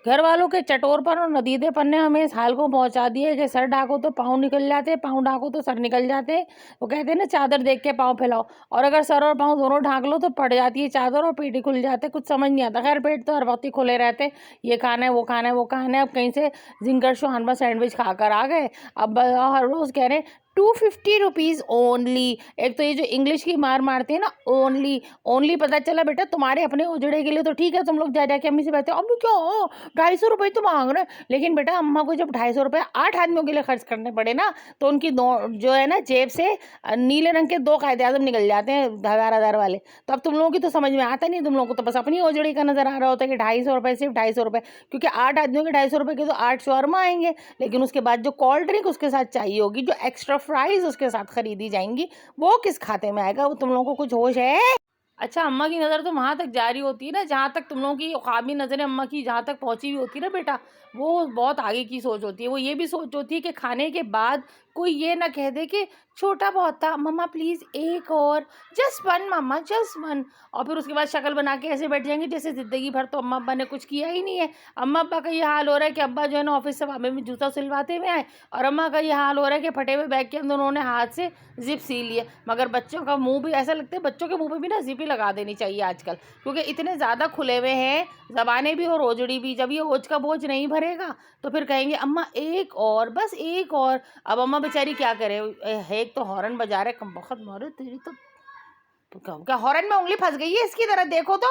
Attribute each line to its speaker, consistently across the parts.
Speaker 1: घर वालों के चटोरपन और नदीदेपन ने हमें इस हाल को पहुंचा दिया है कि सर ढाको तो पाँव निकल जाते, पाँव ढाको तो सर निकल जाते। वो कहते हैं ना, चादर देख के पाँव फैलाओ, और अगर सर और पाँव दोनों ढाक लो तो पड़ जाती है चादर और पेट ही खुल जाते, कुछ समझ नहीं आता। खैर, पेट तो हर वक्त ही खुले रहते, ये खाना है वो खाना है वो खाना है। अब कहीं से जिंगर शहानमा सैंडविच खाकर आ गए, अब हर रोज़ कह रहे हैं 250 रुपीज़ ओनली। एक तो ये जो इंग्लिश की मार मारते हैं ना, ओनली ओनली, पता चला बेटा तुम्हारे अपने उजड़े के लिए तो ठीक है, तुम लोग जा जाके अम्मी से कहते हो अम्मी क्या 250 रुपये तो मांग रहे हैं, लेकिन बेटा अम्मा को जब 250 रुपये 8 आदमियों के लिए खर्च करने पड़े ना, तो उनकी दो जो है ना जेब से नीले रंग के 2 कायदे आजम निकल जाते हैं, 1000 वाले। तो अब तुम लोगों की तो समझ में आता नहीं, तुम लोगों को तो बस अपनी उजड़ी का नजर आ रहा होता है कि 250 रुपये, सिर्फ 250 रुपये, क्योंकि 8 आदमियों के 250 रुपये के तो 8 शॉर्मा आएंगे, लेकिन उसके बाद जो कोल्ड ड्रिंक उसके साथ चाहिए होगी, जो एक्स्ट्रा फ्राइज उसके साथ खरीदी जाएंगी, वो किस खाते में आएगा? वो तुम लोगों को कुछ होश है? अच्छा, अम्मा की नज़र तो वहाँ तक जारी होती है ना जहाँ तक तुम लोगों की ख्वाबी नज़रें अम्मा की जहाँ तक पहुँची हुई होती है ना बेटा, वो बहुत आगे की सोच होती है। वो ये भी सोच होती है कि खाने के बाद कोई ये ना कह दे कि छोटा बहुत था मम्मा, प्लीज़ एक और, जस्ट वन मम्मा, जस्ट वन। और फिर उसके बाद शक्ल बना के ऐसे बैठ जाएंगे जैसे ज़िंदगी भर तो अम्मा अब्बा ने कुछ किया ही नहीं है। अम्मा अब्बा का ये हाल हो रहा है कि अब्बा जो है ना ऑफिस से वापस में जूता सिलवाते हुए आए, और अम्मा का ये हाल हो रहा है कि फटे हुए बैग के अंदर उन्होंने हाथ से जिप सी लिए। मगर बच्चों का मुंह भी ऐसा लगता है, बच्चों के मुंह पे भी ना जिप ही लगा देनी चाहिए आजकल, क्योंकि इतने ज़्यादा खुले हुए हैं ज़बानें भी और ओजड़ी भी। जब ये ओज का बोझ नहीं भरेगा तो फिर कहेंगे अम्मा एक और, बस एक और। अब अम्मा बेचारी क्या करे, एक तो हॉर्न बजा रहे, कम बहुत मारो तेरी तो क्या हॉर्न में उंगली फंस गई है इसकी तरह, देखो तो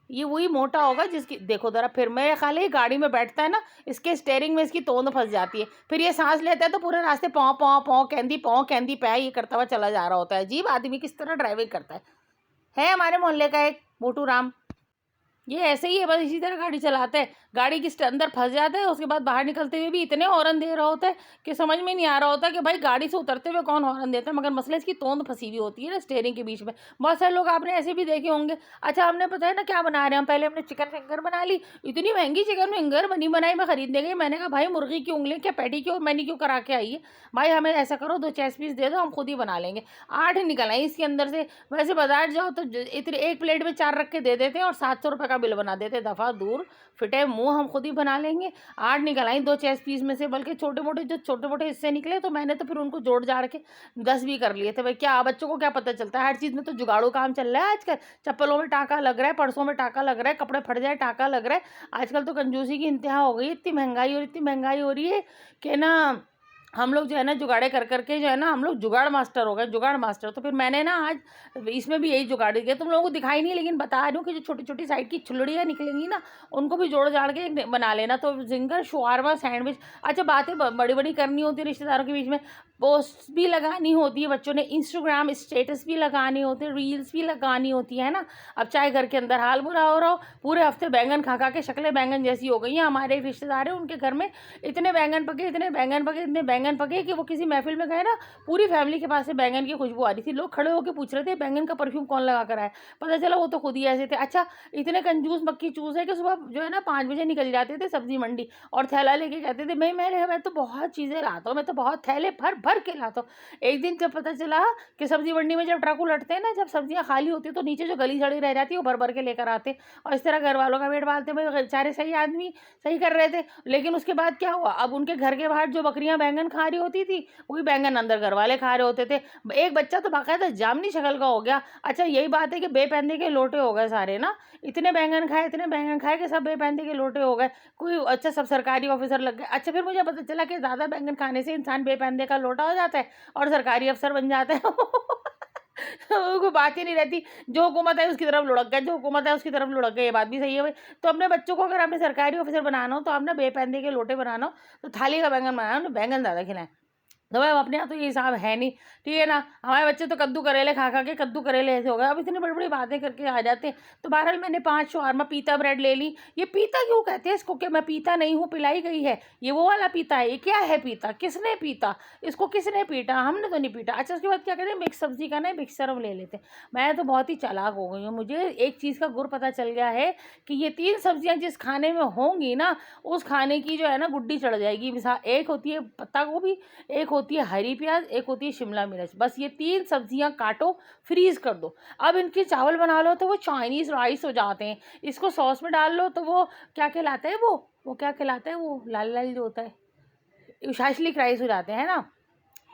Speaker 1: ये वही मोटा होगा जिसकी, देखो जरा, फिर मेरे ख्याल है गाड़ी में बैठता है ना, इसके स्टेयरिंग में इसकी तोंद फंस जाती है, फिर ये सांस लेता है तो पूरे रास्ते पाँव पाँव पाँव कैंदी पै ये करता हुआ चला जा रहा होता है। अजीब आदमी किस तरह ड्राइविंग करता है हमारे मोहल्ले का एक मोटू राम, ये ऐसे ही है, बस इसी तरह गाड़ी चलाता है, गाड़ी के अंदर फंस जाता है, उसके बाद बाहर निकलते हुए भी इतने हॉर्न दे रहा होता है कि समझ में नहीं आ रहा होता कि भाई गाड़ी से उतरते हुए कौन हॉर्न देता है, मगर मसले इसकी तोंद फंसी हुई होती है ना स्टेयरिंग के बीच में। बहुत सारे लोग आपने ऐसे भी देखे होंगे। अच्छा, हमने पता है ना क्या बना रहे हैं, पहले हमने चिकन फिंगर बना ली, इतनी महंगी चिकन फिंगर बनी बनाई मैं खरीदने गई, मैंने कहा भाई मुर्गी की उंगली क्या पैटी क्यों मैंने क्यों करा के आई है भाई, हमें ऐसा करो 2 चेस्ट पीस दे दो, हम खुद ही बना लेंगे। 8 निकल आई इसके अंदर से। वैसे बाजार जाओ तो इतने एक प्लेट में 4 रख के दे देते हैं और 700 रुपये का बिल बना देते, दफ़ा दूर, फिटे मुंह, हम खुद ही बना लेंगे। 8 निकल आई 2 चेस्ट पीस में से, बल्कि छोटे मोटे हिस्से निकले तो मैंने तो फिर उनको जोड़ जाड़ के 10 भी कर लिए थे। भाई क्या बच्चों को क्या पता चलता है, हर चीज़ में तो जुगाड़ू काम चल रहा है आजकल। चप्पलों में टाका लग रहा है, पर्सों में टाका लग रहा है, कपड़े फट जाए टाका लग रहा है। आजकल तो कंजूसी की इंतहा हो गई, इतनी महंगाई हो रही है कि ना हम लोग जो है ना जुगाड़े कर करके जो है ना, हम लोग जुगाड़ मास्टर हो गए, जुगाड़ मास्टर। तो फिर मैंने ना आज इसमें भी यही जुगाड़ दिया, तुम लोगों को दिखाई नहीं लेकिन बता रही हूँ कि जो छोटी छोटी साइड की छुलड़ियाँ निकलेंगी ना, उनको भी जोड़ जाड़ के बना लेना। तो जिंगर शवारमा सैंडविच, अच्छा बातें बड़ी बड़ी करनी होती है रिश्तेदारों के बीच में, पोस्ट भी लगानी होती है, बच्चों ने इंस्टाग्राम स्टेटस भी लगाने होते हैं, रील्स भी लगानी होती है ना। अब चाहे घर के अंदर हाल बुरा हो रहा हो, पूरे हफ्ते बैंगन खा खा के शक्लें बैंगन जैसी हो गई हैं। हमारे रिश्तेदार हैं, उनके घर में इतने बैंगन पके कि वो किसी महफिल में गए ना, पूरी फैमिली के पास से बैंगन की खुशबू आ रही थी। लोग खड़े होकर पूछ रहे थे बैंगन का परफ्यूम कौन लगा कर आया, पता चला वो तो खुद ही ऐसे थे। अच्छा, इतने कंजूस मक्खी चूस है कि सुबह जो है ना 5 बजे निकल जाते थे सब्जी मंडी, और थैला लेके कहते थे मैं तो बहुत चीज़ें लाता हूँ, मैं तो बहुत थैले भर भर के लाता हूँ। एक दिन जब पता चला कि सब्जी मंडी में जब ट्रक उलटते हैं ना, जब सब्जियाँ खाली होती है तो नीचे जो गली सड़ी रह जाती है वो भर भर के लेकर आते, और इस तरह घर वालों का पेट पालते। भाई बेचारे सही आदमी सही कर रहे थे, लेकिन उसके बाद क्या हुआ, अब उनके घर के बाहर जो बकरियां बैंगन खा रही होती थी, वही बैंगन अंदर घर वाले खा रहे होते थे। एक बच्चा तो बाकायदा जामनी शक्ल का हो गया। अच्छा, यही बात है कि बेपैंदे के लोटे हो गए सारे ना, इतने बैंगन खाए कि सब बेपैंदे के लोटे हो गए। कोई अच्छा सब सरकारी ऑफिसर लग गए। अच्छा, फिर मुझे पता चला कि ज़्यादा बैंगन खाने से इंसान बेपैंदे का लोटा हो जाता है और सरकारी अफसर बन जाता है। कोई बात ही नहीं रहती, जो हुकूमत है उसकी तरफ लुढ़क गए, जो हुकूमत है उसकी तरफ लुढ़क गए। ये बात भी सही है भाई। तो अपने बच्चों को अगर आपने सरकारी ऑफिसर बनाना हो, तो आप ना बेपैंदे के लोटे बनाना हो तो थाली का बैंगन बनाना हो, बैंगन ज़्यादा खिलाएं। तो भाई अपने यहाँ तो ये हिसाब है नहीं, ठीक है ना। हमारे बच्चे तो कद्दू करेले खा खा के कद्दू करेले ऐसे हो गए, अब इतनी बड़ी बड़ी बातें करके आ जाते हैं। तो बहरहाल मैंने 5 शवारमा पीता ब्रेड ले ली। ये पीता क्यों कहते हैं इसको, कि मैं पीता नहीं हूँ, पिलाई गई है, ये वो वाला पीता है। ये क्या है पीता, किसने पीता इसको, किसने पीटा, हमने तो नहीं पीटा। अच्छा, उसके बाद क्या कहते हैं, मिक्स सब्जी का ना मिक्सर हम ले लेते हैं। मैं तो बहुत ही चालाक हो गई हूँ, मुझे एक चीज़ का गुर पता चल गया है कि ये 3 सब्जियाँ जिस खाने में होंगी ना, उस खाने की जो है ना गुड्डी चढ़ जाएगी। एक होती है पत्ता गोभी, एक होती है हरी प्याज, एक होती है शिमला मिर्च, बस ये 3 सब्जियां काटो, फ्रीज कर दो। अब इनके चावल बना लो तो वो चाइनीज़ राइस हो जाते हैं। इसको सॉस में डाल लो तो वो क्या कहलाता है, वो क्या कहलाता है, वो लाल लाल जो होता है, शाशलिक राइस हो जाते हैं ना,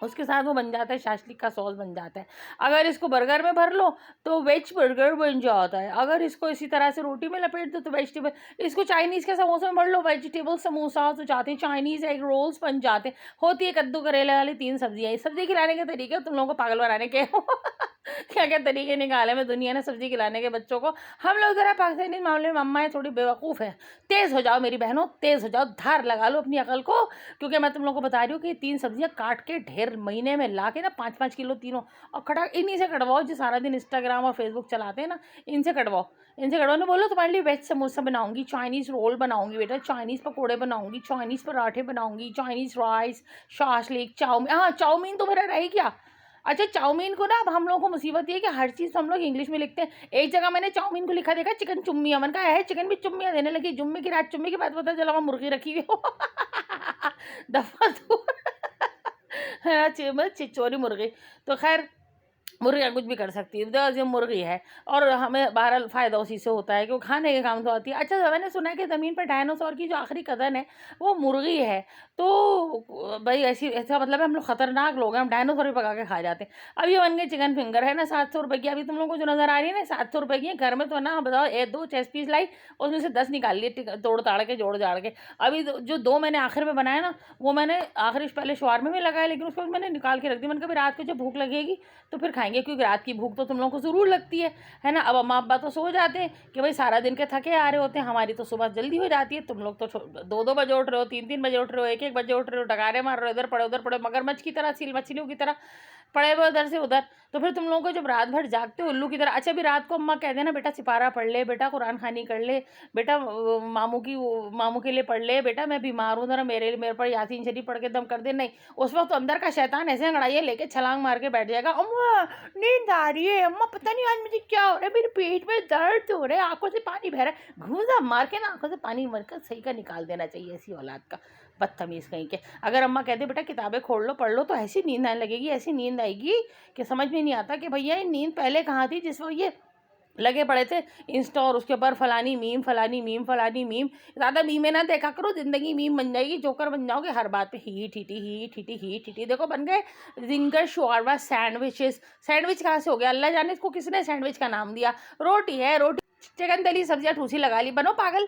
Speaker 1: उसके साथ वो बन जाता है, शाशलिक का सॉस बन जाता है। अगर इसको बर्गर में भर लो तो वेज बर्गर बन जाता है। अगर इसको इसी तरह से रोटी में लपेट दो तो वेजिटेबल, इसको चाइनीज़ के समोसे में भर लो, वेजिटेबल समोसा हो जाते हैं, चाइनीज़ एग रोल्स बन जाते हैं। होती है कद्दू करेले वाली 3 सब्जियाँ। इस सब्जी खिलाने के तरीके तुम लोगों को पागल बनाने के क्या क्या तरीके निकाले में दुनिया ने सब्जी खिलाने के बच्चों को। हम लोग ज़रा पाकिस्तानी मामले में अम्माएँ थोड़ी बेवकूफ़ है। तेज़ हो जाओ मेरी बहनों, तेज़ हो जाओ, धार लगा लो अपनी अकल को, क्योंकि मैं तुम लोगों को बता रही हूँ कि 3 सब्जियाँ काट के ढेर महीने में ला के ना 5-5 किलो तीनों, और खटाक इन्हीं से कटवाओ जो सारा दिन इंस्टाग्राम और फेसबुक चलाते हैं ना, इनसे कटवाओ। इनसे कटवाओ ने बोलो तुम्हारे लिए वेज समोसा बनाऊंगी, चाइनीज़ रोल बनाऊंगी बेटा, चाइनीज़ पकौड़े बनाऊंगी, चाइनीज़ पराठे बनाऊंगी, चाइनीज़ राइस, शाशलिक, चाउमीन। हाँ, चाउमीन तो मेरा रह गया। अच्छा, चाउमीन को ना अब हम लोगों को मुसीबत ये है कि हर चीज़ तो हम लोग इंग्लिश में लिखते हैं। एक जगह मैंने चाउमीन को लिखा देखा चिकन चुम्मिया, मैंने कहा है चिकन भी चुम्मिया देने लगी। जुम्मे की रात चुम्मे के बाद पता चला वहाँ मुर्गी रखी हुई हो। दफा दूर। हाँ, चिचोरी मुर्गी। तो खैर मुर्गियाँ कुछ भी कर सकती है, जो मुर्गी है, और हमें बहरहाल फ़ायदा उसी से होता है कि वो खाने के काम तो आती है। अच्छा, मैंने सुना है कि ज़मीन पर डायनासोर की जो आखिरी कज़न है वो मुर्गी है। तो भाई ऐसा मतलब है हम लोग ख़तरनाक लोग हैं, हम डायनासोर भी पका के खा जाते हैं। अब ये बन गए चिकन फिंगर, है ना 700 रुपये की। अभी तुम लोगों को जो नज़र आ रही है ना 700 रुपये की, घर में तो ना बताओ 2 चेस्ट पीस लाई, उसमें से 10 निकाल लिए तोड़ ताड़ के, जोड़ जाड़ के। अभी जो 2 मैंने आखिर में बनाया ना, वो मैंने आखिर पहले शवारमे में लगाया, लेकिन उसको मैंने निकाल के रख दिया। मैंने कहा रात को जब भूख लगेगी तो फिर खाएंगे, क्योंकि रात की भूख तो तुम लोगों को ज़रूर लगती है ना। अब अम्मा अब्बा तो सो जाते हैं कि भाई सारा दिन के थके आ रहे होते हैं, हमारी तो सुबह जल्दी हो जाती है। तुम लोग तो 2-2 बजे उठ रहे हो, 3-3 बजे उठ रहे हो, 1-1 बजे उठ रहे हो, डगारे मार रहे हो, उधर पड़े मगरमच्छ की तरह, सील मछलियों की तरह पड़े हुए उधर से उधर। तो फिर तुम लोगों को जब रात भर जागते हो उल्लू की तरह। अच्छा, भी रात को अम्मा कह देना बेटा सिपारा पढ़ ले, बेटा कुरान खानी कर ले, बेटा मामू के लिए पढ़ ले, बेटा मैं बीमार हूँ ज़रा मेरे पर यासीन शरीफ पढ़ के दम कर दे। नहीं, उस वक्त तो अंदर का शैतान ऐसे अंगड़ाइयाँ लेके छलांग मार के बैठ जाएगा। अम्मा नींद आ रही है, अम्मा पता नहीं आज मुझे क्या हो रहा है, मेरे पेट में दर्द हो रहा है, आंखों से पानी बह रहा है। घूंसा मार के ना आंखों से पानी मर कर सही का निकाल देना चाहिए ऐसी औलाद का, बदतमीज़ कहीं के। अगर अम्मा कहते बेटा किताबें खोल लो पढ़ लो, तो ऐसी नींद आने लगेगी, ऐसी नींद आएगी कि समझ में नहीं आता कि भैया ये नींद पहले कहाँ थी जिस वक्त ये लगे पड़े थे इंस्टा और उसके ऊपर फलानी मीम फलानी मीम फलानी मीम। ज़्यादा मीमें ना देखा करो, ज़िंदगी मीम बन जाएगी, जोकर बन जाओगे हर बात पे ही ठीटी। देखो बन गए जिंगर शॉर्मा सैंडविचेस। सैंडविच कहाँ से हो गया, अल्लाह जाने इसको किसने सैंडविच का नाम दिया। रोटी है, रोटी चिकन दली सब्जियाँ ठूसी लगा ली, बनो पागल।